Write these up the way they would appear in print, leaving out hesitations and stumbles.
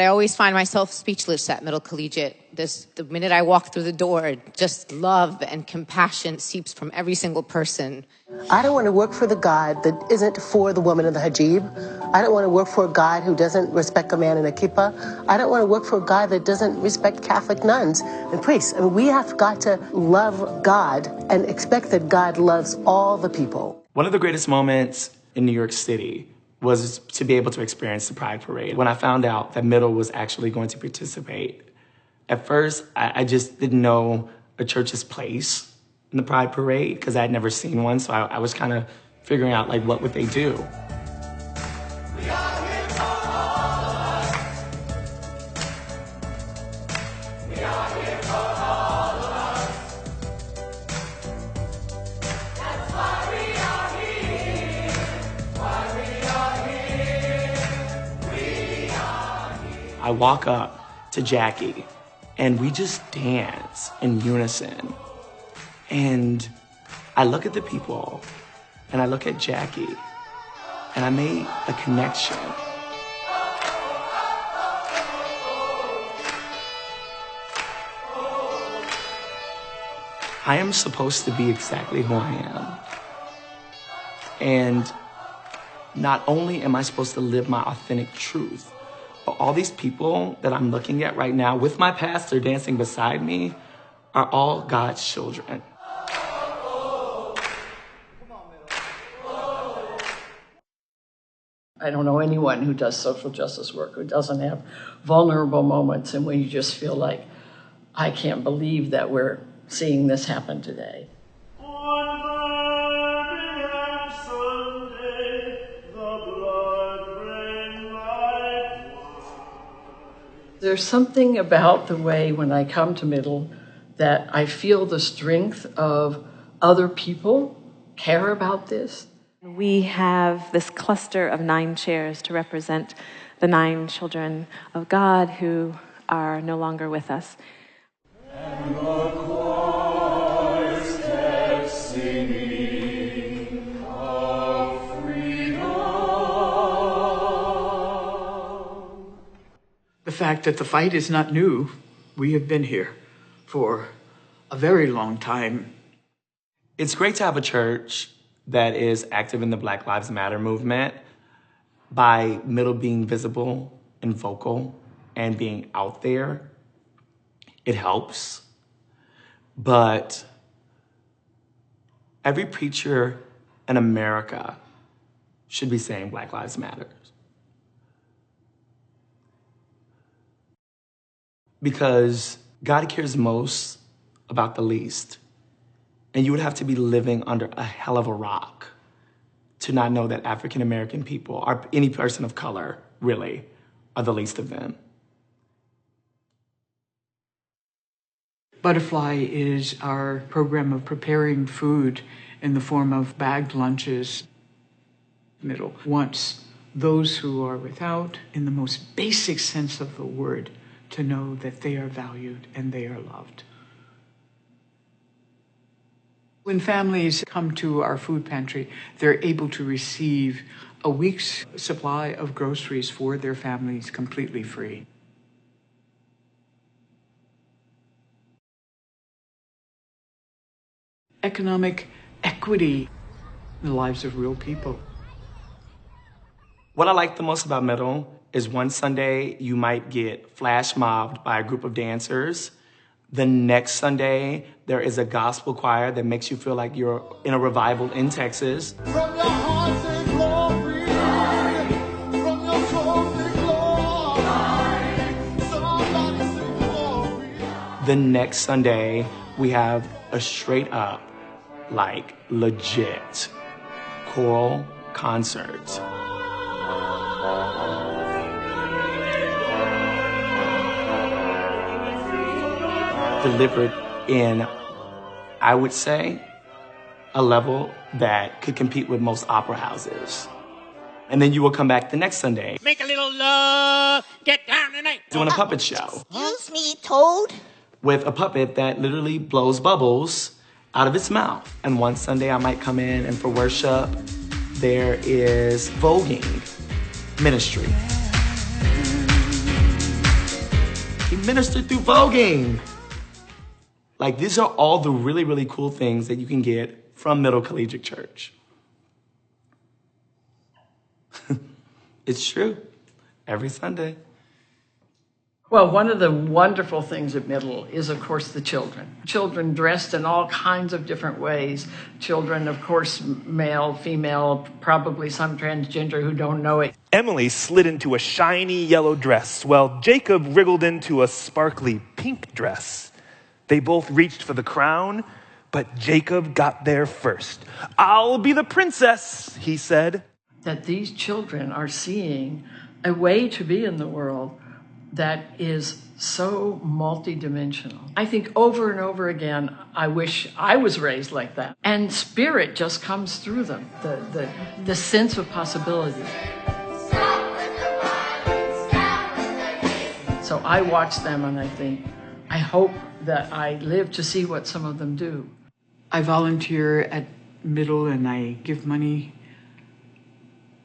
I always find myself speechless at Middle Collegiate. The minute I walk through the door, just love and compassion seeps from every single person. I don't want to work for the God that isn't for the woman in the hijab. I don't want to work for a God who doesn't respect a man in a kippah. I don't want to work for a God that doesn't respect Catholic nuns and priests. I mean, we have got to love God and expect that God loves all the people. One of the greatest moments in New York City was to be able to experience the Pride Parade. When I found out that Middle was actually going to participate, at first, I just didn't know a church's place in the Pride Parade because I had never seen one, so I was kind of figuring out, like, what would they do? We are here for all of us. We are here for all of us. That's why we are here. Why we are here. I walk up to Jacqui, and we just dance in unison. And I look at the people, and I look at Jacqui, and I made a connection. I am supposed to be exactly who I am. And not only am I supposed to live my authentic truth, but all these people that I'm looking at right now with my pastor dancing beside me are all God's children. I don't know anyone who does social justice work who doesn't have vulnerable moments and when you just feel like, I can't believe that we're seeing this happen today. There's something about the way when I come to Middle that I feel the strength of other people care about this. We have this cluster of 9 chairs to represent the 9 children of God who are no longer with us. And the choirs kept singing of freedom. The fact that the fight is not new, we have been here for a very long time. It's great to have a church that is active in the Black Lives Matter movement by Middle being visible and vocal and being out there. It helps. But every preacher in America should be saying Black Lives Matter. Because God cares most about the least. And you would have to be living under a hell of a rock to not know that African American people, or any person of color, really, are the least of them. Butterfly is our program of preparing food in the form of bagged lunches. Middle wants those who are without, in the most basic sense of the word, to know that they are valued and they are loved. When families come to our food pantry, they're able to receive a week's supply of groceries for their families completely free. Economic equity in the lives of real people. What I like the most about Middle is one Sunday you might get flash mobbed by a group of dancers. The next Sunday, there is a gospel choir that makes you feel like you're in a revival in Texas. From your heart say glory, from your soul say glory, somebody say glory. The next Sunday, we have a straight up, like legit choral concert. Delivered in, I would say, a level that could compete with most opera houses. And then you will come back the next Sunday. Make a little love, get down tonight. Doing a puppet show. Excuse me, Toad? With a puppet that literally blows bubbles out of its mouth. And one Sunday I might come in and for worship, there is voguing ministry. minister through voguing. Like, these are all the really, really cool things that you can get from Middle Collegiate Church. It's true. Every Sunday. Well, one of the wonderful things at Middle is, of course, the children. Children dressed in all kinds of different ways. Children, of course, male, female, probably some transgender who don't know it. Emily slid into a shiny yellow dress, while Jacob wriggled into a sparkly pink dress. They both reached for the crown, but Jacob got there first. "I'll be the princess," he said. That these children are seeing a way to be in the world that is so multidimensional. I think over and over again, I wish I was raised like that. And spirit just comes through them, the sense of possibility. So I watch them and I think, I hope that I live to see what some of them do. I volunteer at Middle and I give money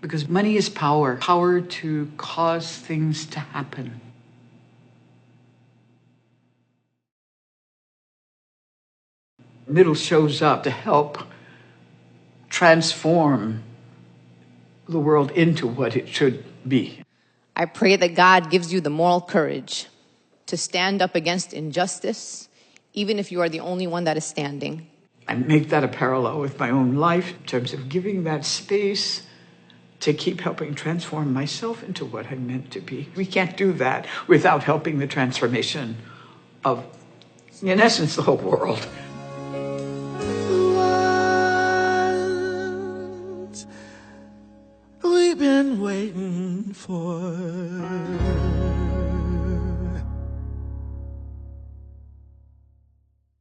because money is power. Power to cause things to happen. Middle shows up to help transform the world into what it should be. I pray that God gives you the moral courage to stand up against injustice, even if you are the only one that is standing. I make that a parallel with my own life in terms of giving that space to keep helping transform myself into what I'm meant to be. We can't do that without helping the transformation of, in essence, the whole world. What we've been waiting for.